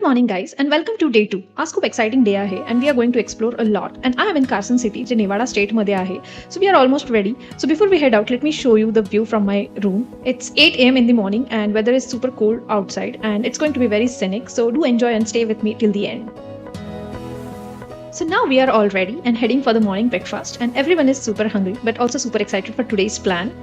morning, guys, and welcome to day 2. आज खूप exciting day आहे and we are going to explore a lot. And I am in Carson City, J Nevada state मध्ये आहे. So we are almost ready. So before we head out, let me show you the view from my room. It's 8 a.m. in the morning and weather is super cold outside and it's going to be very scenic. So do enjoy and stay with me till the end. So now we are all ready and heading for the morning breakfast, and everyone is super hungry but also super excited for today's plan.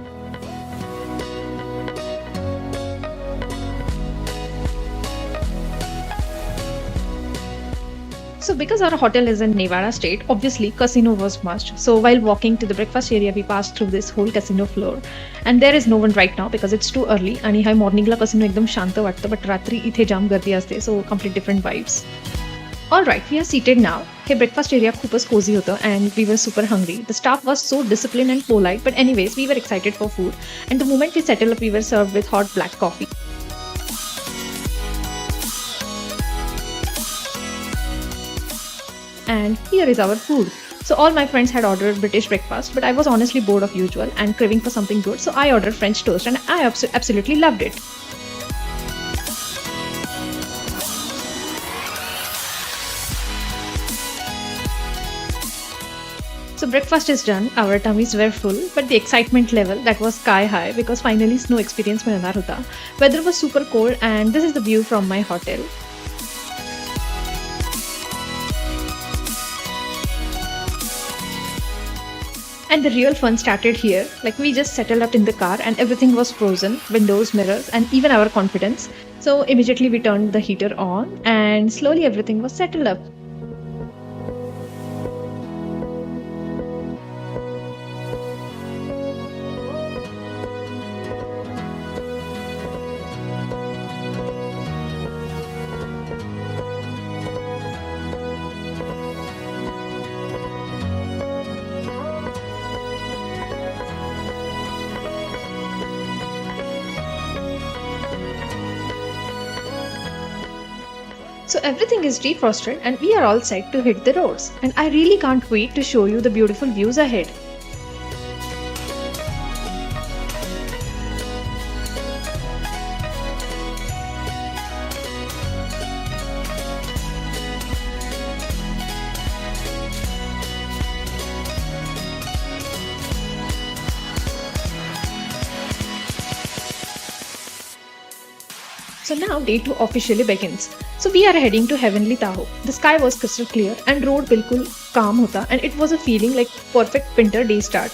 So because our hotel is in Nevada state, obviously casino was must. So while walking to the breakfast area, we passed through this whole casino floor. And there is no one right now because it's too early. आणि हा मॉर्निंगला casino एकदम शांत वाटतं, but रात्री इथे जाम गर्दी असते, so complete different vibes. Alright, we are seated now. Hey breakfast area खूपच cozy होतं and we were super hungry. The staff was so disciplined and polite, but anyways, we were excited for food. And the moment we settled up, we were served with hot black coffee. And here is our food. So all my friends had ordered British breakfast, but I was honestly bored of usual and craving for something good, so I ordered French toast and I absolutely loved it. So breakfast is done, our tummies were full, but the excitement level that was sky high because finally snow experience मिळणार होता. Weather was super cold and this is the view from my hotel. And the real fun started here. Like, we just settled up in the car and everything was frozen, windows, mirrors, and even our confidence. So immediately we turned the heater on and slowly everything was settled up. So everything is defrosted and we are all set to hit the roads. And I really can't wait to show you the beautiful views ahead. So now day 2 officially begins. So we are heading to heavenly Tahoe. The sky was crystal clear and road bilkul calm hota, and it was a feeling like perfect winter day start.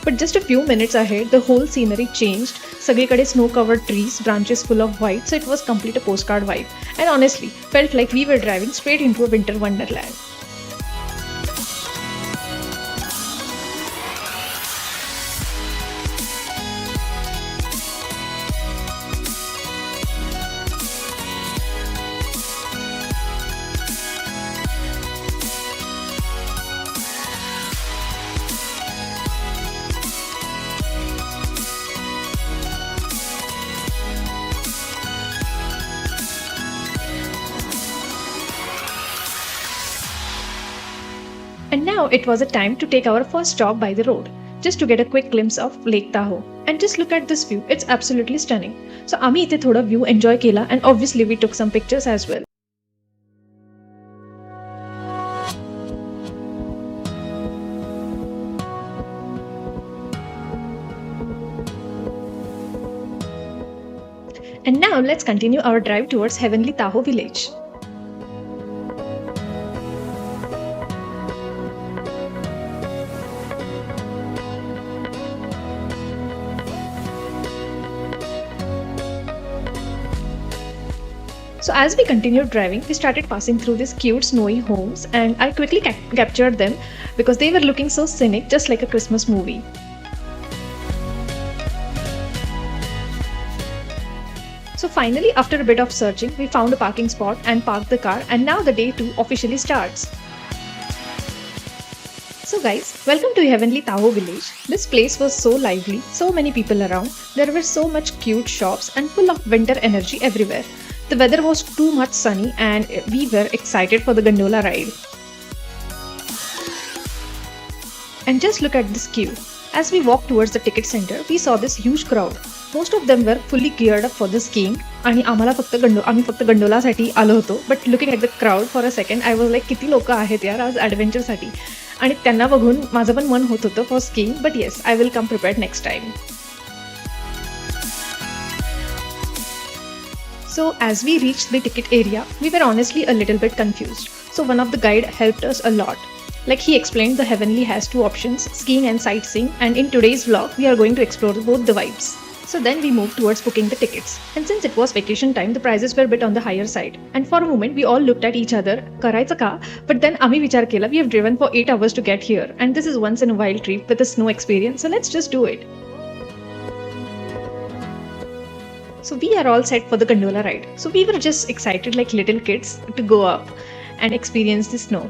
But just a few minutes ahead, the whole scenery changed. Sagrikade snow-covered trees, branches full of white, so it was complete a postcard vibe. And honestly, felt like we were driving straight into a winter wonderland. And now it was a time to take our first stop by the road, just to get a quick glimpse of Lake Tahoe. And just look at this view, it's absolutely stunning. So आम्ही इथे थोडा view enjoy केला and obviously we took some pictures as well. And now let's continue our drive towards heavenly Tahoe village. So as we continued driving, we started passing through these cute snowy homes and I quickly captured them because they were looking so scenic, just like a Christmas movie. So finally, after a bit of searching, we found a parking spot and parked the car, and now the day 2 officially starts. So guys, welcome to Heavenly Tahoe village. This place was so lively, so many people around. There were so much cute shops and full of winter energy everywhere. The weather was too much sunny and we were excited for the gondola ride. And just look at this queue. As we walked towards the ticket center, we saw this huge crowd. Most of them were fully geared up for the skiing आणि आम्ही फक्त गंडोलासाठी आलो होतो. But looking at the crowd for a second, I was like किती लोकं आहेत यार आज ॲडव्हेंचरसाठी. आणि त्यांना बघून माझं पण मन होत होतं for skiing. But yes, I will come prepared next time. So as we reached the ticket area, we were honestly a little bit confused. So one of the guide helped us a lot. Like he explained the Heavenly has two options, skiing and sightseeing, and in today's vlog, we are going to explore both the vibes. So then we moved towards booking the tickets. And since it was vacation time, the prices were a bit on the higher side. And for a moment, we all looked at each other, करायचं का? But then आम्ही विचार केला, we have driven for 8 hours to get here. And this is once in a while trip with a snow experience, so let's just do it. So we are all set for the gondola ride. So we were just excited like little kids to go up and experience the snow.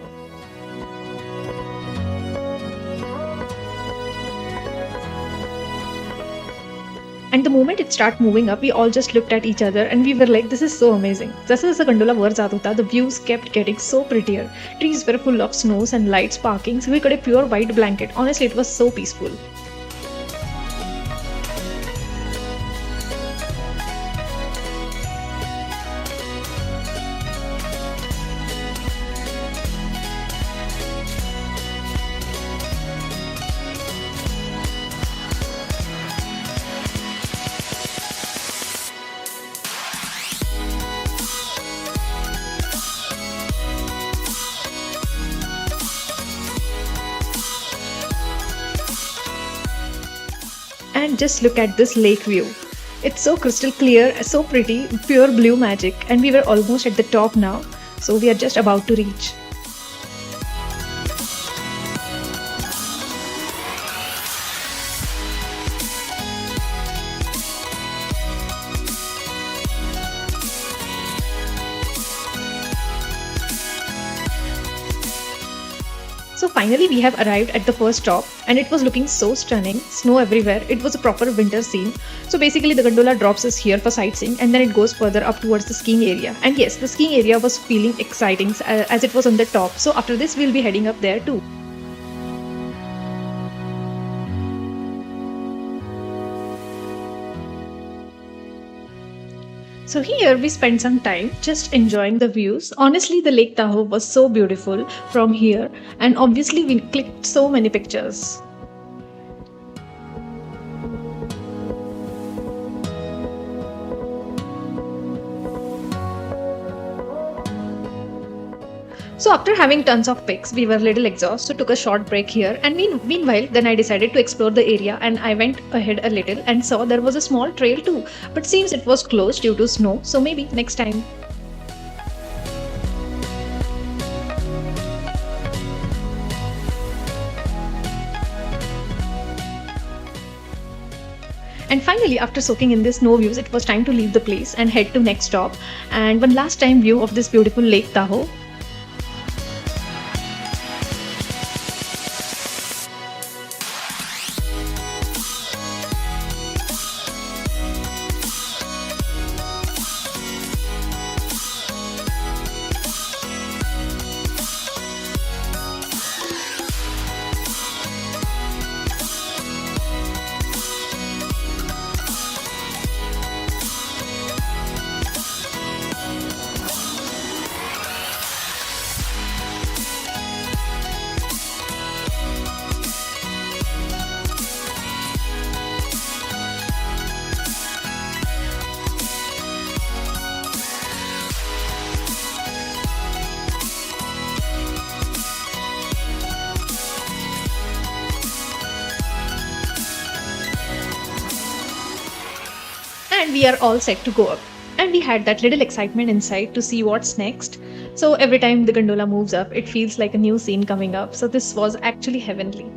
And the moment it started moving up, we all just looked at each other and we were like, this is so amazing. जसं जसं gondola वर जात होता, the views kept getting so prettier. Trees were full of snows and lights sparkling, so we got a pure white blanket. Honestly, it was so peaceful. And just look at this lake view. It's so crystal clear, so pretty, pure blue magic, and we were almost at the top now, so we are just about to reach. So finally we have arrived at the first stop and it was looking so stunning, snow everywhere, it was a proper winter scene. So basically the gondola drops us here for sightseeing and then it goes further up towards the skiing area. And yes, the skiing area was feeling exciting as it was on the top. So after this we'll be heading up there too. So here we spent some time just enjoying the views. Honestly, the Lake Tahoe was so beautiful from here and obviously we clicked so many pictures. So after having tons of pics, we were a little exhausted, so took a short break here. And meanwhile, then I decided to explore the area and I went ahead a little and saw there was a small trail too. But seems it was closed due to snow, so maybe next time. And finally, after soaking in the snow views, it was time to leave the place and head to next stop. And one last time view of this beautiful Lake Tahoe. And we are all set to go up. And we had that little excitement inside to see what's next. So every time the gondola moves up, it feels like a new scene coming up. So this was actually heavenly.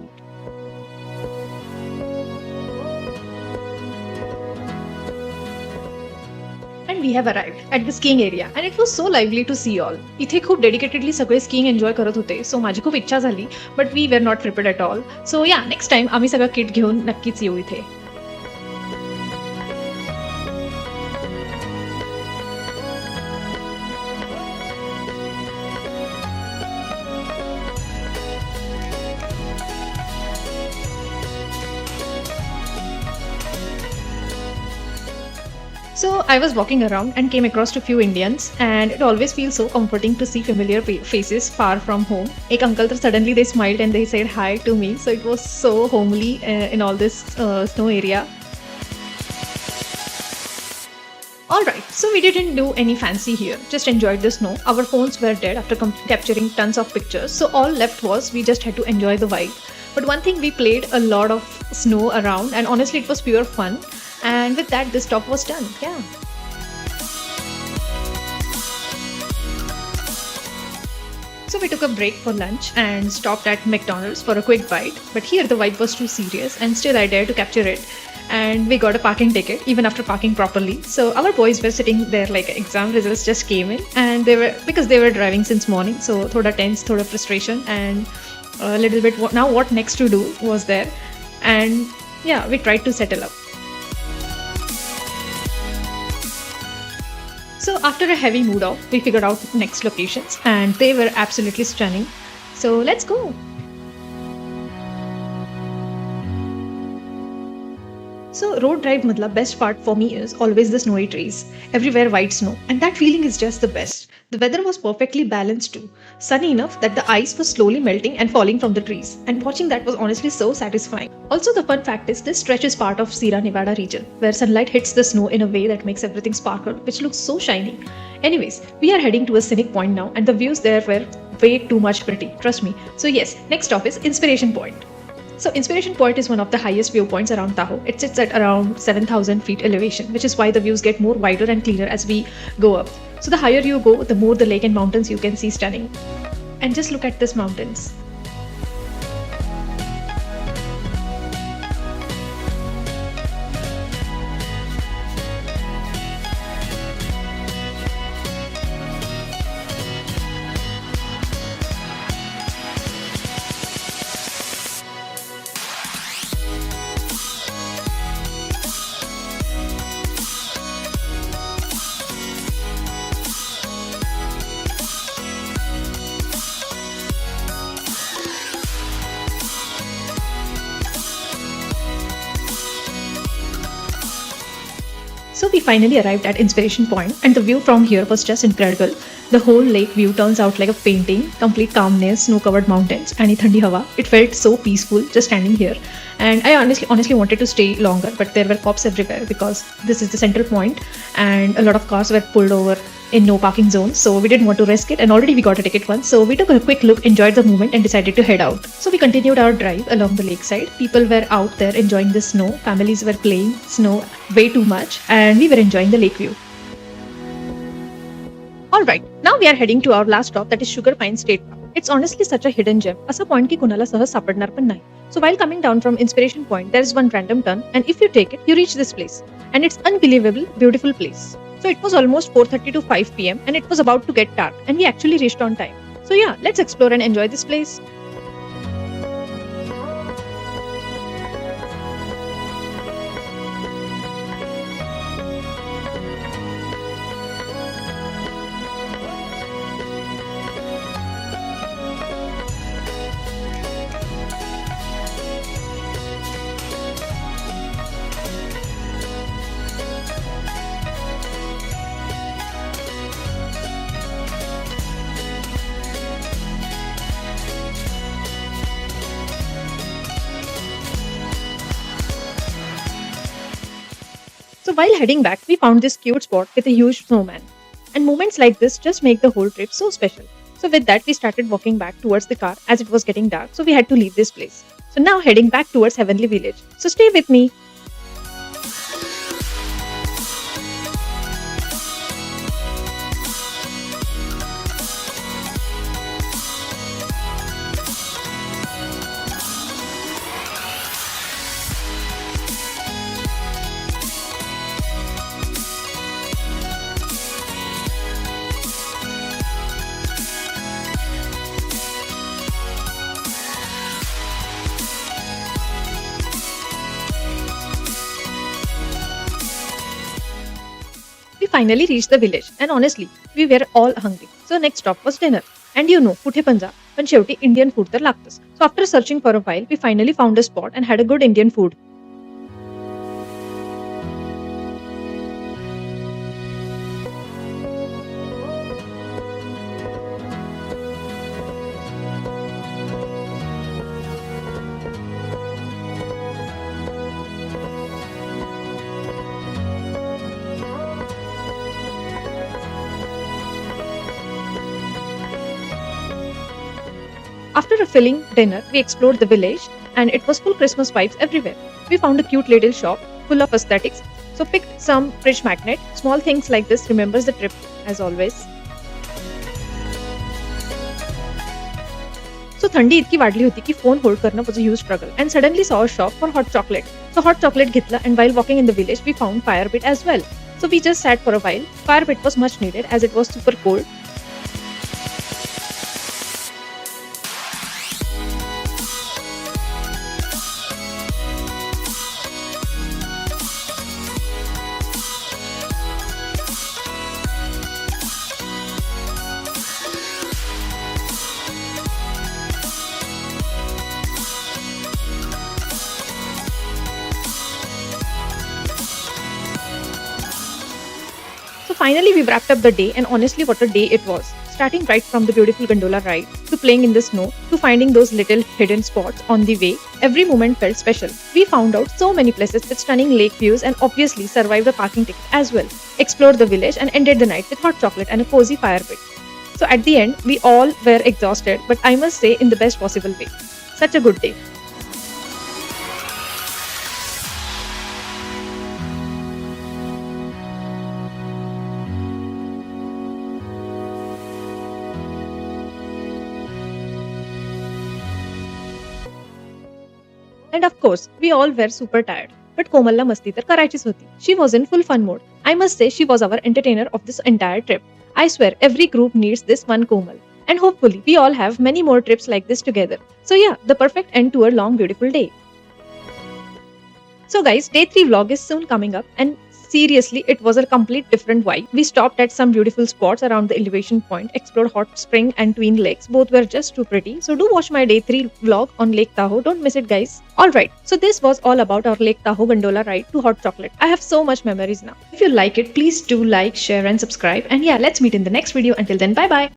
And we have arrived at the skiing area and it was so lively to see all. इथे खूप dedicatedly सगळे skiing enjoy करत होते. सो माझी खूप इच्छा झाली, but we were not prepared at all. So yeah next time आम्ही सगळं किट घेऊन नक्कीच येऊ इथे. So I was walking around and came across a few Indians, and it always feels so comforting to see familiar faces far from home. Ek uncle suddenly they smiled and they said hi to me, so it was so homely in all this snow area. Alright, so we didn't do any fancy here, just enjoyed the snow. Our phones were dead after capturing tons of pictures, so all left was we just had to enjoy the vibe. But one thing, we played a lot of snow around, and honestly, it was pure fun. And with that, this talk was done. Yeah. So we took a break for lunch and stopped at McDonald's for a quick bite. But here the vibe was too serious, and still I dared to capture it. And we got a parking ticket even after parking properly. So our boys were sitting there like exam results just came in, and they were driving since morning. So thoda tense, thoda frustration, and a little bit now what next to do was there. And yeah, we tried to settle up. So after a heavy mood off, we figured out next locations, and they were absolutely stunning. So let's go. So road drive matlab best part for me is always the snowy trees. Everywhere white snow, and that feeling is just the best. The weather was perfectly balanced too. Sunny enough that the ice was slowly melting and falling from the trees, and watching that was honestly so satisfying. Also, the fun fact is this stretch is part of Sierra Nevada region, where sunlight hits the snow in a way that makes everything sparkle, which looks so shiny. Anyways, we are heading to a scenic point now, and the views there were way too much pretty, trust me. So yes, next stop is Inspiration Point. So Inspiration Point is one of the highest viewpoints around Tahoe. It sits at around 7,000 feet elevation, which is why the views get more wider and clearer as we go up. So the higher you go, the more the lake and mountains you can see stunning. And just look at these mountains. So we finally arrived at Inspiration Point, and the view from here was just incredible. The whole lake view turns out like a painting, complete calmness, snow-covered mountains, and thandi hawa. It felt so peaceful just standing here. And I honestly wanted to stay longer, but there were cops everywhere because this is the central point, and a lot of cars were pulled over in no parking zones, so we didn't want to risk it, and already we got a ticket once, so we took a quick look, enjoyed the moment, and decided to head out. So we continued our drive along the lakeside. People were out there enjoying the snow, families were playing snow way too much, and we were enjoying the lake view. Alright, now we are heading to our last stop, that is Sugar Pine State Park. It's honestly such a hidden gem. असा point की कुणाला सहज सापडणार पण नाही. So while coming down from Inspiration Point, there is one random turn, and if you take it, you reach this place. And it's unbelievable, beautiful place. So it was almost 4:30 to 5 p.m. and it was about to get dark, and we actually reached on time. So yeah, let's explore and enjoy this place. So while heading back, we found this cute spot with a huge snowman. And moments like this just make the whole trip so special. So with that, we started walking back towards the car as it was getting dark, so we had to leave this place. So now heading back towards Heavenly Village. So stay with me. We finally reached the village, and honestly, we were all hungry. So next stop was dinner. And you know, कुठे पण जा, पण शेवटी Indian food तर लागतंच. So after searching for a while, we finally found a spot and had a good Indian food. After a filling dinner, we explored the village and it was full Christmas vibes everywhere. We found a cute little shop full of aesthetics. So picked some fridge magnet. Small things like this remembers the trip as always. So थंडी इतकी वाढली होती की phone hold करणं was a huge struggle and suddenly saw a shop for hot chocolate. So hot chocolate घेतलं and while walking in the village we found fire pit as well. So we just sat for a while. Fire pit was much needed as it was super cold. So finally we wrapped up the day and honestly what a day it was. Starting right from the beautiful gondola ride, to playing in the snow, to finding those little hidden spots on the way, every moment felt special. We found out so many places with stunning lake views and obviously survived the parking ticket as well. Explored the village and ended the night with hot chocolate and a cozy fire pit. So at the end, we all were exhausted, but I must say in the best possible way. Such a good day. And of course, we all were super tired. But Komalला masti तर करायचीच होती. She was in full fun mode. I must say she was our entertainer of this entire trip. I swear every group needs this one Komal. And hopefully we all have many more trips like this together. So yeah, the perfect end to a long beautiful day. So guys, day 3 vlog is soon coming up and seriously, it was a complete different vibe. We stopped at some beautiful spots around the elevation point, explored hot spring and twin lakes. Both were just too pretty. So do watch my day 3 vlog on Lake Tahoe. Don't miss it, guys. Alright, so this was all about our Lake Tahoe gondola ride to hot chocolate. I have so much memories now. If you like it, please do like, share and subscribe. And yeah, let's meet in the next video. Until then, bye bye.